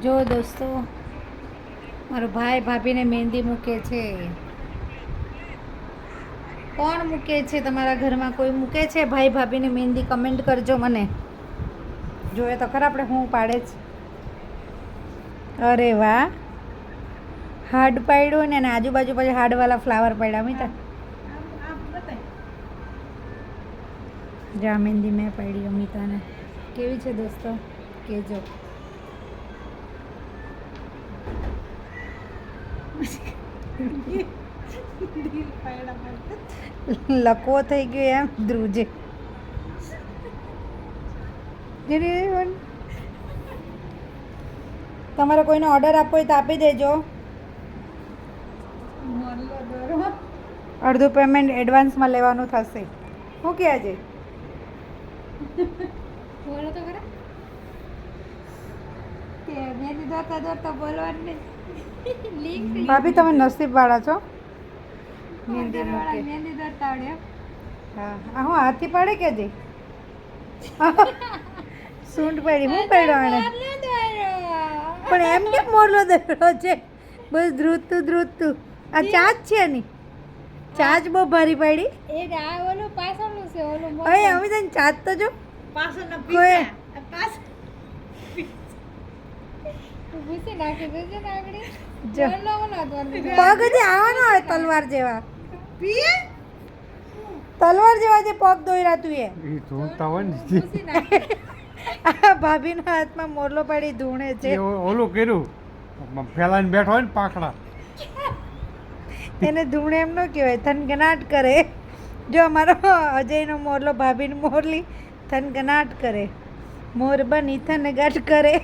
જો દોસ્તો, મારો ભાઈ ભાભીને મહેંદી મૂકે છે. કોણ મૂકે છે? તમારા ઘરમાં કોઈ મૂકે છે ભાઈ ભાભીને મહેંદી? કમેન્ટ કરજો મને. જોઈએ તો ખરા આપણે શું પાડે છે. અરે વાહ, હાર્ડ પાડ્યું ને આજુબાજુ પછી હાર્ડવાળા ફ્લાવર પાડ્યા. મીતા જા મહેંદી મેં પાડી અમિતાને. કેવી છે દોસ્તો કહેજો. લકવો થઈ ગયો એમ ધ્રુજે. તમારે કોઈને ઓર્ડર આપવો હોય તો આપી દેજો. અડધું પેમેન્ટ એડવાન્સમાં લેવાનું થશે. શું કહે છે? બોલો તો ખરા. ભાભી તમે નસીબવાળા છો. મહેંદી દોરતા આવડે. હા, આ હું હાથથી પાડે કે જી સૂંઢ પાડી. હું પાડ્યો આને પણ એમ કેમ મોરલો દોર્યો છે? બસ ધ્રુજતું ધ્રુજતું. આ ચાચ છે ની ચાચ બહુ ભારી પાડી. એક આ ઓલું પાછળનું છે ઓલું. હવે અમે તને ચાચ તો જો પાછળના કોઈ ભૂસી નાખી દેજે ને આગળ. પગ જે આવવાનો હોય તલવાર જેવા. તલવાર જેવા જે પગ દોર્યા તું એ ધૂણતા હોય ને ભાભીના હાથમાં મોરલો પાડી ધૂણે છે. ઓલું કર્યું ફેલાઈને બેઠો હોય ને પાખડા, એને ધૂણે એમ ન કહેવાય, થનગનાટ કરે. જો અમારો અજયનો મોરલો ભાભીની મોરલી થનગનાટ કરે. મોર બની થનગાટ કરે.